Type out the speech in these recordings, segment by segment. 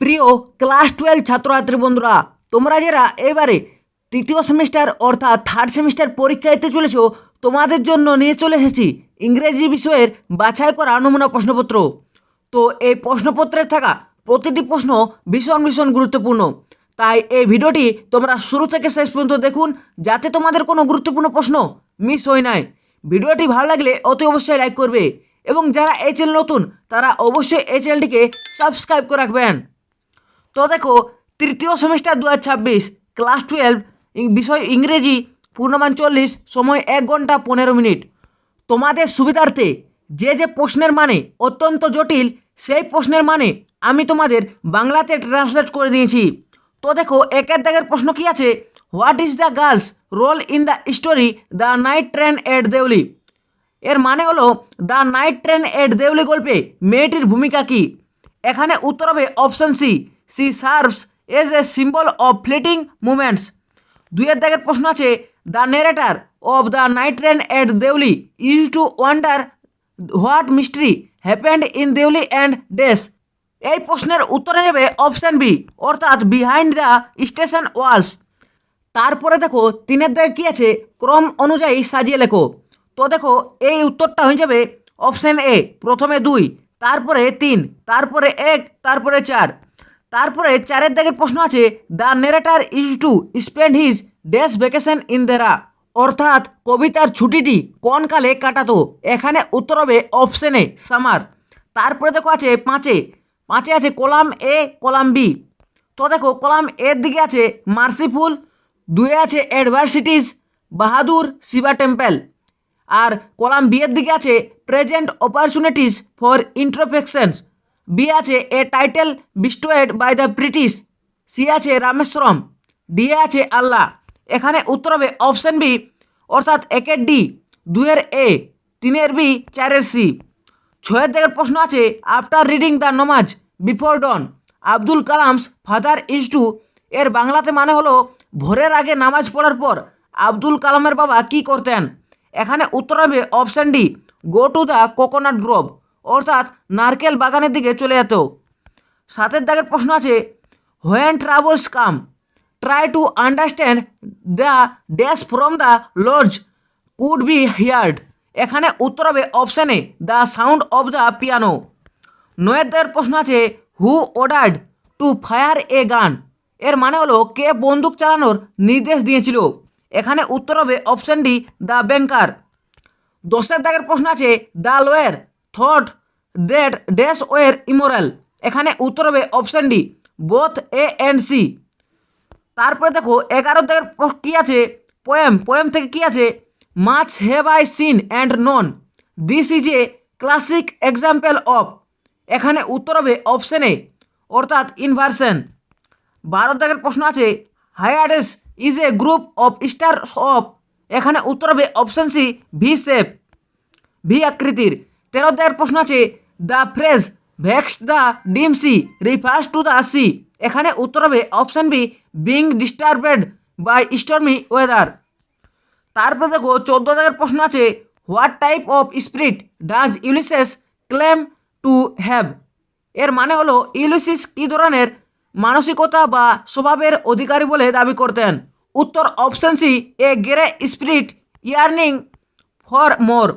প্রিয় ক্লাস 12 ছাত্রছাত্রী বন্ধুরা, তোমরা যারা এবারে তৃতীয় সেমিস্টার অর্থাৎ থার্ড সেমিস্টার পরীক্ষা দিতে চলেছো, তোমাদের জন্য নিয়ে চলে এসেছি ইংরেজি বিষয়ের বাছাই করা নমুনা প্রশ্নপত্র। তো এই প্রশ্নপত্রে থাকা প্রতিটি প্রশ্ন ভীষণ ভীষণ গুরুত্বপূর্ণ, তাই এই ভিডিওটি তোমরা শুরু থেকে শেষ পর্যন্ত দেখুন, যাতে তোমাদের কোনো গুরুত্বপূর্ণ প্রশ্ন মিস হয় নাই। ভিডিওটি ভালো লাগলে অতি অবশ্যই লাইক করবে এবং যারা এই চ্যানেল নতুন তারা অবশ্যই এই চ্যানেলটিকে সাবস্ক্রাইব করে রাখবেন। তো দেখো, তৃতীয় সেমিস্টার 2026 ক্লাস 12 বিষয় ইংরেজি, পূর্ণমান 40, সময় 1 ঘন্টা 15 মিনিট। তোমাদের সুবিধার্থে যে যে প্রশ্নের মানে অত্যন্ত জটিল, সেই প্রশ্নের মানে আমি তোমাদের বাংলাতে ট্রান্সলেট করে দিয়েছি। তো দেখো, একের দাগের প্রশ্ন কি আছে, what is the girl's role in the story the night train at Deoli. এর মানে হলো the night train at Deoli গল্পে মেয়েটির ভূমিকা কি। এখানে উত্তর হবে option C, she serves as a symbol of fleeting movements. দুইয়ের দাগের প্রশ্ন আছে, the narrator of the night train at Deoli use to wonder what mystery happened in Deoli and days. এই প্রশ্নের উত্তরে নেবে অপশন বি, অর্থাৎ বিহাইন্ড দ্য স্টেশন ওয়ালস। তারপরে দেখো, তিনের দাগে কী আছে, ক্রম অনুযায়ী সাজিয়ে লেখো। তো দেখো, এই উত্তরটা হয়ে যাবে অপশন এ, প্রথমে 2, তারপরে 3, তারপরে 1, তারপরে 4। তারপরে 4এর দাগের প্রশ্ন আছে, the narrator is to spend his dash vacation in Dehra, অর্থাৎ কবিতার ছুটিটি কোন কালে কাটাতো। এখানে উত্তর হবে অপশন এ, সামার। তারপরে দেখো আছে 5-এ আছে কলাম এ, কলাম বি। তো দেখো, কলাম এর দিকে আছে মার্সিফুল, 2-এ আছে অ্যাডভার্সিটিস, বাহাদুর, শিবা টেম্পল। আর কলাম বি এর দিকে আছে present opportunities for introspections, B আছে a title bestowed by the British, C আছে রামেশ্বরম, ডি আছে আল্লাহ। এখানে উত্তর হবে অপশন বি, অর্থাৎ 1-এর ডি, 2-এর এ, 3-এর বি, 4-এর সি। 6-এর দাগের প্রশ্ন আছে, after reading the namaz before dawn Abdul Kalam's father is to. এর বাংলাতে মানে হলো ভোরের আগে নামাজ পড়ার পর আব্দুল কালামের বাবা কি করতেন। এখানে উত্তর হবে option D, go to the coconut Grove, অর্থাৎ নারকেল বাগানের দিকে চলে যেত। 7-এর দাগের প্রশ্ন আছে, when travels come try to understand the dash from the lodge could be heard. এখানে উত্তর হবে option A, the sound of the piano. 9-এর দাগের প্রশ্ন আছে, who ordered to fire a gun. এর মানে হলো কে বন্দুক চালানোর নির্দেশ দিয়েছিল। এখানে উত্তর হবে অপশান ডি, দ্য ব্যাংকার। 10-এর দাগের প্রশ্ন আছে, the lawyer thought that dash were immoral. এখানে উত্তর হবে option D, both A and C. তারপরে দেখো, 11-এর দাগের কী আছে, পোয়েম থেকে কী আছে, much have I seen and non this is a classic example of. এখানে উত্তর হবে অপশান এ, অর্থাৎ ইনভার্সন। 12-এর দাগের প্রশ্ন আছে, Hyades is a group of star of. এখানে উত্তর হবে option C, V shape, V আকৃতির। 13-এর দাগের প্রশ্ন আছে, the phrase vex the dim sea refers to the sea. এখানে উত্তর হবে option B, being disturbed by stormy weather. তারপরে দেখো, 14 দাগের প্রশ্ন আছে, what type of spirit does Ulysses claim to have. এর মানে হলো ইউলিসিস কী ধরনের মানসিকতা বা স্বভাবের অধিকারী বলে দাবি করতেন। উত্তর option C, a grey spirit yearning for more.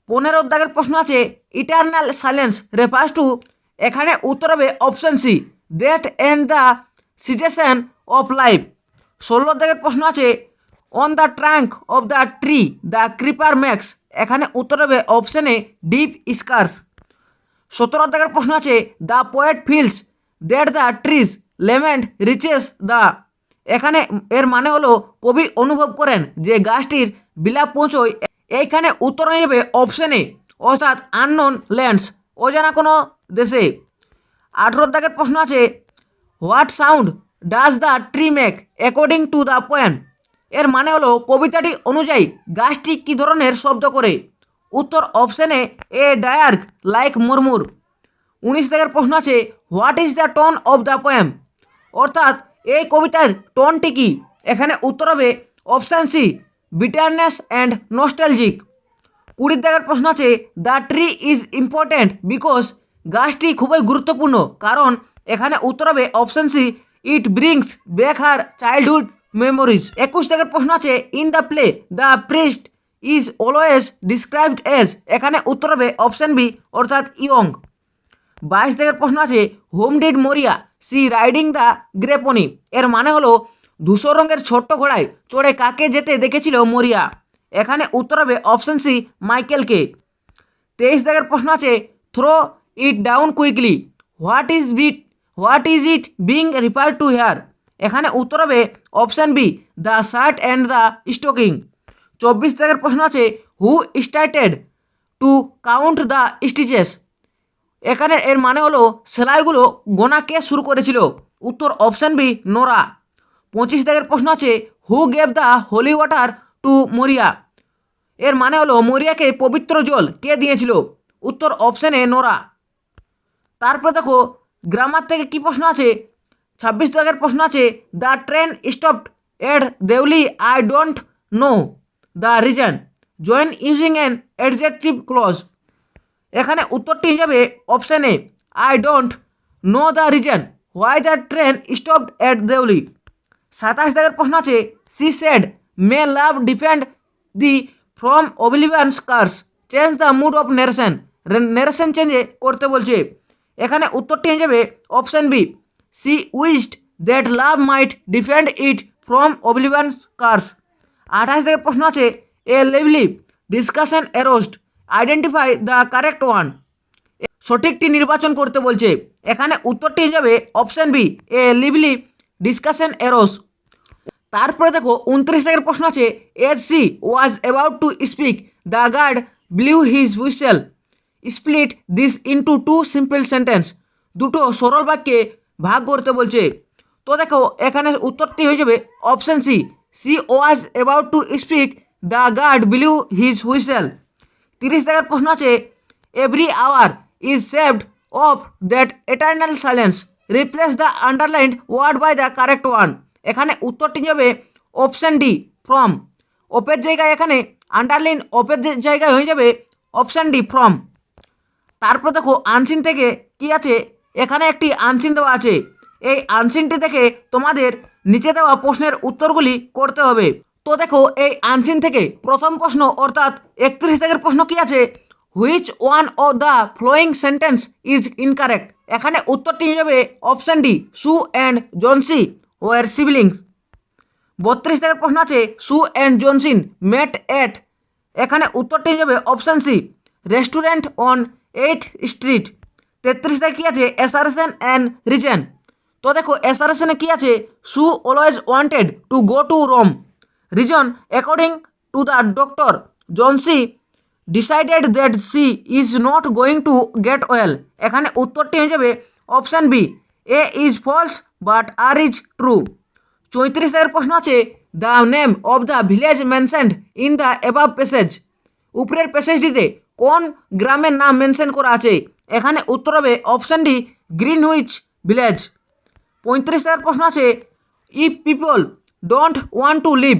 15-এর দাগের প্রশ্ন আছে, ইটার্নাল সাইলেন্স রেফার্স টু। এখানে উত্তর হবে option C, that end the cessation of life. 16-এর দাগের প্রশ্ন আছে, on the trunk of the tree the creeper max. এখানে উত্তর হবে অপশান এ, ডিপ স্কার্স। 17-এর দাগের প্রশ্ন আছে, the poet feels that the trees lament reaches the. এখানে এর মানে হলো কবি অনুভব করেন যে গাছটির বিলাপ পৌঁছয়। এইখানে উত্তর হয়ে যাবে অপশান এ, অর্থাৎ আননোন ল্যান্ডস, অজানা কোনো দেশে। 18-এর দাগের প্রশ্ন আছে, what sound does the tree make according to the poem. এর মানে হলো কবিতাটি অনুযায়ী গাছটি কী ধরনের শব্দ করে। উত্তর অপশান এ ডায়ার্ক লাইক মুরমুর। 19 দাগের প্রশ্ন আছে, what is the tone of the poem, অর্থাৎ এই কবিতার টোনটি কি। এখানে উত্তর হবে option C, bitterness and nostalgic. 20 দাগের প্রশ্ন আছে, the tree is important because. গাছটি খুবই গুরুত্বপূর্ণ কারণ এখানে উত্তর হবে option C, it brings back her childhood memories. 21 দাগের প্রশ্ন আছে, in the play the priest is always described as, এখানে উত্তর হবে অপশন বি অর্থাৎ ইয়ং। 22 দাগের প্রশ্ন আছে, হোম ডিড মরিয়া সি রাইডিং দ্য গ্রে পনি, এর মানে হলো ধূসর রঙের ছোট্ট ঘোড়ায় চড়ে কাকে যেতে দেখেছিল মরিয়া, এখানে উত্তর হবে অপশন সি মাইকেলকে। 23 দাগের প্রশ্ন আছে, throw it down quickly what is it being refer to here, এখানে উত্তর হবে option B the shirt and the stocking. 24 দাগের প্রশ্ন আছে, who started to count the stitches, এখানে এর মানে হলো সেলাইগুলো গোনা কে শুরু করেছিল, উত্তর অপশন বি নোরা। 25 দাগের প্রশ্ন আছে, who gave the Holi water to মরিয়া, এর মানে হলো মরিয়াকে পবিত্র জল কে দিয়েছিল, উত্তর অপশন এ নোরা। তারপরে দেখো গ্রামার থেকে কি প্রশ্ন আছে, 26 দাগের প্রশ্ন আছে, the train stopped at Deoli I don't know the reason join using an adjective clause, এখানে উত্তরটি হয়ে যাবে option A I don't know the reason why the train stopped at Deoli. 27 দাগের প্রশ্ন আছে, she said may love defend thee from oblivion's curse change the mood of narration, narration চেঞ্জে করতে বলছে, এখানে উত্তরটি হয়ে যাবে option B she wished that love might defend it from oblivion's curse. 28 দাগের প্রশ্ন আছে, a lively discussion arosed identify the correct one, সঠিকটি নির্বাচন করতে বলছে, এখানে উত্তরটি হয়ে যাবে option B a lively discussion arose. তারপরে দেখো 29 দাগের প্রশ্ন আছে, as she was about to speak the guard blew his whistle split this into two simple sentence, দুটো সরল বাক্যে ভাগ করতে বলছে, তো দেখো এখানে উত্তরটি হয়ে যাবে option C she was about to speak the guard blew his whistle. 30 দাগের প্রশ্ন আছে, every hour is saved of that eternal silence replace the underlined word by the correct one, এখানে উত্তরটি যাবে অপশন ডি ফ্রম, অপের জায়গায় এখানে underline অপের জায়গায় হয়ে যাবে অপশন ডি ফ্রম। তারপর দেখো আনসিন থেকে কি আছে, এখানে একটি আনসিন দেওয়া আছে, এই আনসিনটি থেকে তোমাদের নিচে দেওয়া প্রশ্নের উত্তরগুলি করতে হবে। তো দেখো এই আনসিন থেকে প্রথম প্রশ্ন অর্থাৎ 31 দাগের প্রশ্ন কি আছে, which one of the following sentence is incorrect, এখানে উত্তরটি হয়ে যাবে অপশন ডি সু অ্যান্ড জনসি ওয়ার সিবলিংস। 32 দাগের প্রশ্ন আছে, সু অ্যান্ড জনসিন মেট এট, এখানে উত্তরটি হয়ে যাবে option C restaurant on 8th street. 33 দাগে কি আছে, অ্যাসারেশন অ্যান্ড রিজন, তো দেখো অ্যাসারেশনে কি আছে, Sue always wanted to go to Rome, reason according to the doctor Johnsy decided that she is not going to get well, এখানে উত্তরটি হয়ে যাবে option B A is false but R is true. 34 দাগের প্রশ্ন আছে, the name of the village mentioned in the above passage, উপরের প্যাসেজটিতে কোন গ্রামের নাম মেনশন করা আছে, এখানে উত্তর হবে অপশান ডি গ্রিনউইচ ভিলেজ। 35 দাগের প্রশ্ন আছে, if people don't want to live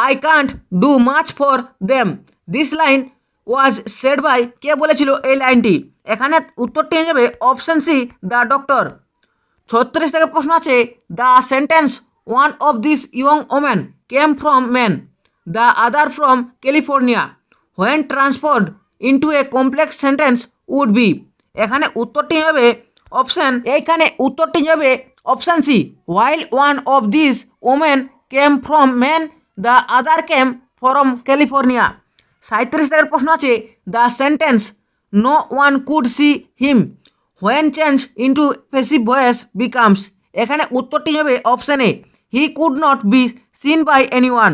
I can't do much for them, this line was said by, কে বলেছিল এই লাইনটি, এখানে উত্তরটি হয়ে যাবে অপশান সি দ্য ডক্টর। 36 থেকে প্রশ্ন আছে, the sentence one of this young woman came from Maine the other from California when transferred into a complex sentence would be, এখানে উত্তরটি হবে অপশান, এইখানে উত্তরটি হবে option C while one of this women came from Maine the other came from California. 37 থেকে প্রশ্ন আছে, the sentence no one could see him when change into passive voice becomes, এখানে উত্তরটি হবে option A he could not be seen by anyone.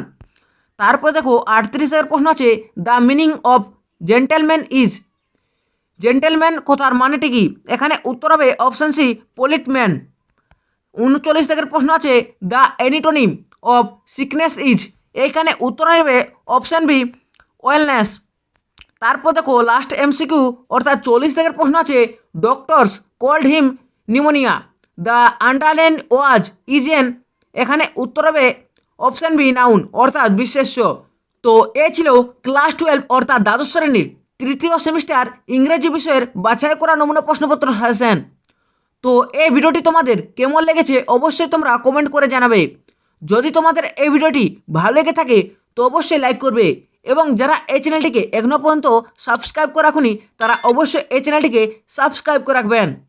তারপরে দেখো 38 থেকে প্রশ্ন আছে, the meaning of gentleman is, gentleman কথার মানেটি কি, এখানে উত্তর হবে অপশান সি পলিট ম্যান। 39 থেকে প্রশ্ন আছে, দ্য অ্যানিটোনিম অফ সিকনেস ইজ, এইখানে উত্তর হবে অপশান বি ওয়েলনেস। তারপর দেখো লাস্ট এমসিকিউ অর্থাৎ 40 থেকে প্রশ্ন আছে, doctors called him pneumonia the underline was ইজেন, এখানে উত্তর হবে অপশান বি নাউন অর্থাৎ বিশেষ্য। তো এ ছিল ক্লাস 12 অর্থাৎ দ্বাদশ শ্রেণীর তৃতীয় সেমিস্টার ইংরেজি বিষয়ের বাছাই করা নমুনা প্রশ্নপত্র সাজেশন। তো এই ভিডিওটি তোমাদের কেমন লেগেছে অবশ্যই তোমরা কমেন্ট করে জানাবে। যদি তোমাদের এই ভিডিওটি ভালো লেগে থাকে তো অবশ্যই লাইক করবে, এবং যারা এই চ্যানেলটিকে এখনও পর্যন্ত সাবস্ক্রাইব করে রাখুনি তারা অবশ্যই এই চ্যানেলটিকে সাবস্ক্রাইব করে রাখবেন।